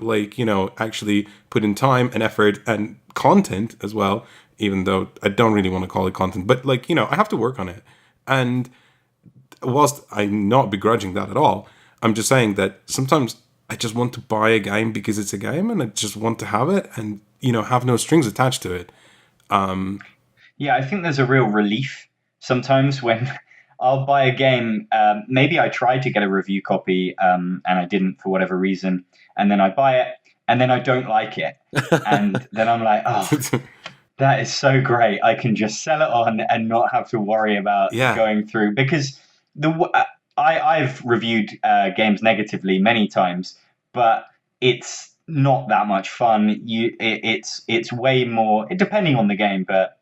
actually put in time and effort and content as well, even though I don't really want to call it content. But, I have to work on it. And whilst I'm not begrudging that at all, I'm just saying that sometimes I just want to buy a game because it's a game and I just want to have it and, have no strings attached to it. Yeah, I think there's a real relief sometimes when I'll buy a game. Maybe I tried to get a review copy and I didn't for whatever reason. And then I buy it and then I don't like it. And then I'm like, oh, that is so great. I can just sell it on and not have to worry about going through. Because I've reviewed games negatively many times, but it's not that much fun. It's way more, depending on the game, but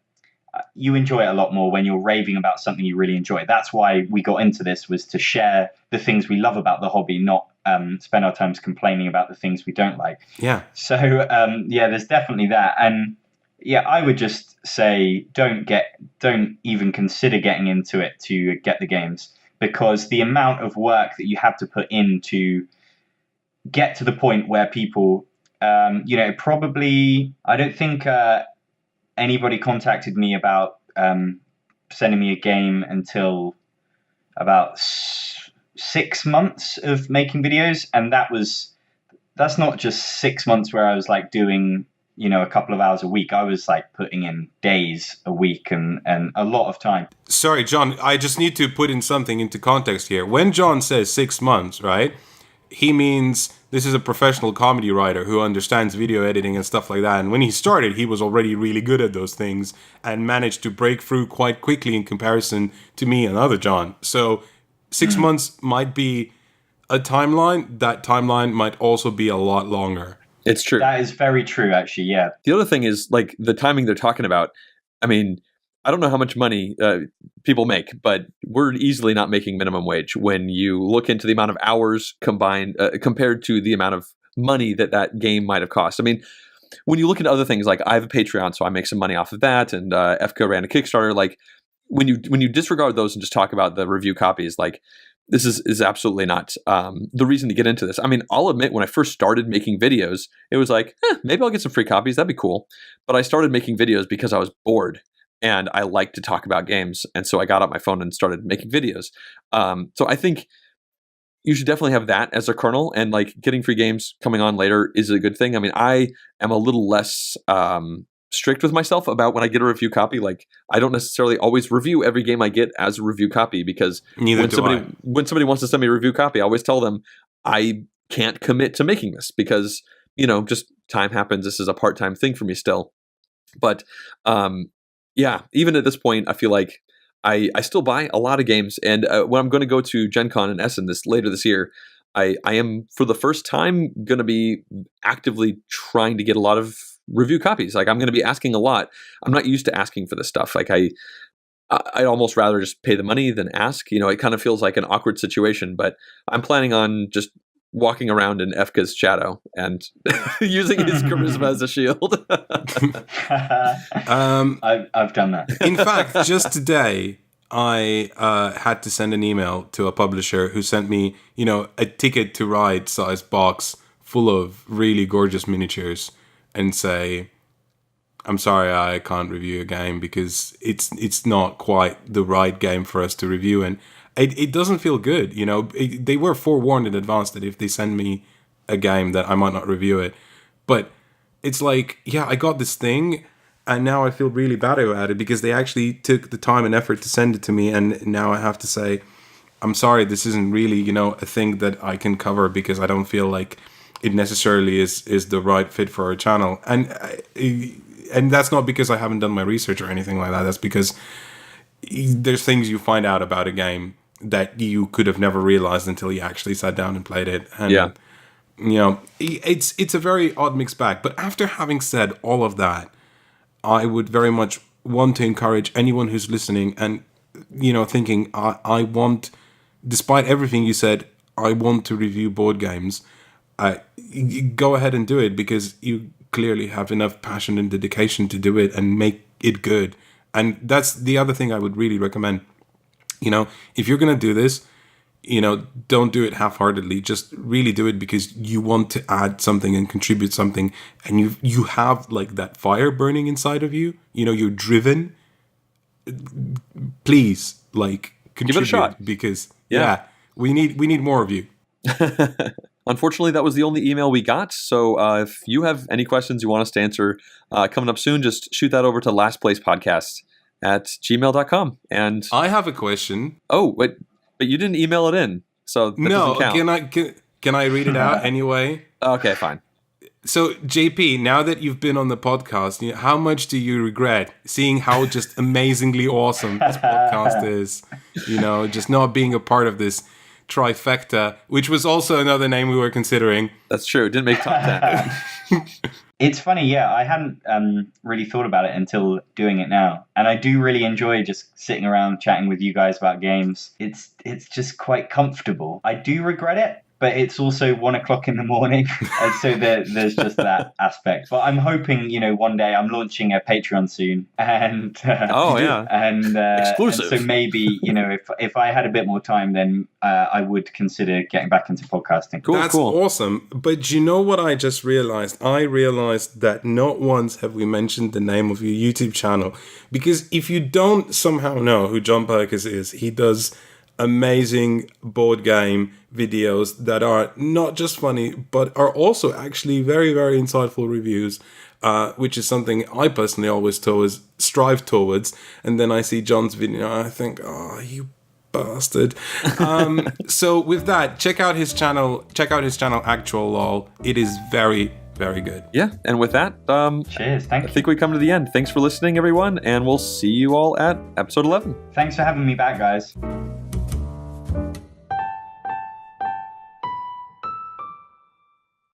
you enjoy it a lot more when you're raving about something you really enjoy. That's why we got into this, was to share the things we love about the hobby, not spend our times complaining about the things we don't like. Yeah. So there's definitely that. And I would just say don't even consider getting into it to get the games, because the amount of work that you have to put in to get to the point where people, probably, I don't think anybody contacted me about sending me a game until about 6 months of making videos. And that's not just 6 months where I was doing, a couple of hours a week. I was putting in days a week and a lot of time. Sorry, John, I just need to put in something into context here. When John says 6 months, right, he means this is a professional comedy writer who understands video editing and stuff like that. And when he started, he was already really good at those things and managed to break through quite quickly in comparison to me and other John. So 6 months might be a timeline. That timeline might also be a lot longer. It's true. That is very true, actually, yeah. The other thing is, the timing they're talking about. I mean, I don't know how much money people make, but we're easily not making minimum wage when you look into the amount of hours combined compared to the amount of money that game might have cost. I mean, when you look into other things, I have a Patreon, so I make some money off of that, and FCO ran a Kickstarter. When you disregard those and just talk about the review copies, this is absolutely not the reason to get into this. I mean, I'll admit, when I first started making videos, it was maybe I'll get some free copies. That'd be cool. But I started making videos because I was bored and I like to talk about games. And so I got out my phone and started making videos. So I think you should definitely have that as a kernel, and getting free games coming on later is a good thing. I mean, I am a little less strict with myself about when I get a review copy. I don't necessarily always review every game I get as a review copy, because when somebody wants to send me a review copy, I always tell them I can't commit to making this because, just time happens. This is a part-time thing for me still. But even at this point, I feel like I still buy a lot of games. And when I'm going to go to Gen Con in Essen later this year, I am, for the first time, going to be actively trying to get a lot of review copies. Like, I'm going to be asking a lot. I'm not used to asking for this stuff. Like, I'd almost rather just pay the money than ask. You know, it kind of feels like an awkward situation, but I'm planning on just walking around in Efka's shadow and using his charisma as a shield. I've done that. In fact, just today, I had to send an email to a publisher who sent me, a Ticket to Ride size box full of really gorgeous miniatures and say, I'm sorry, I can't review a game because it's not quite the right game for us to review. And it doesn't feel good. They were forewarned in advance that if they send me a game that I might not review it. But it's like, yeah, I got this thing and now I feel really bad about it because they actually took the time and effort to send it to me. And now I have to say, I'm sorry, this isn't really, a thing that I can cover because I don't feel like it necessarily is the right fit for our channel. And that's not because I haven't done my research or anything like that. That's because there's things you find out about a game that you could have never realized until you actually sat down and played it. And, it's a very odd mixed bag. But after having said all of that, I would very much want to encourage anyone who's listening and, thinking, I want, despite everything you said, I want to review board games. Go ahead and do it because you clearly have enough passion and dedication to do it and make it good. And that's the other thing I would really recommend. If you're going to do this, don't do it half-heartedly. Just really do it because you want to add something and contribute something. And you have like that fire burning inside of you. You're driven. Please, like, contribute. Give it a shot. Because, we need more of you. Unfortunately, that was the only email we got. So if you have any questions you want us to answer coming up soon, just shoot that over to lastplacepodcast@gmail.com. And I have a question. Oh, wait, but you didn't email it in, so that doesn't count. Can I read it out anyway? Okay, fine. So, JP, now that you've been on the podcast, how much do you regret seeing how just amazingly awesome this podcast is? Just not being a part of this trifecta, which was also another name we were considering. That's true. It didn't make top 10. It's funny, yeah. I hadn't really thought about it until doing it now, and I do really enjoy just sitting around chatting with you guys about games. It's just quite comfortable. I do regret it, but it's also 1 o'clock in the morning, and so there's just that aspect. But I'm hoping, one day I'm launching a Patreon soon, and exclusive. And so maybe, if I had a bit more time, then I would consider getting back into podcasting. Cool, that's cool. Awesome. But you know what I just realized? I realized that not once have we mentioned the name of your YouTube channel, because if you don't somehow know who John Perkins is, he does amazing board game videos that are not just funny but are also actually very, very insightful reviews, which is something I personally always strive towards. And then I see John's video and I think, oh, you bastard. So with that, check out his channel Actual Lol. It is very, very good. Yeah, and with that, cheers. Thank you. I think we come to the end. Thanks for listening, everyone, and we'll see you all at episode 11. Thanks for having me back, guys.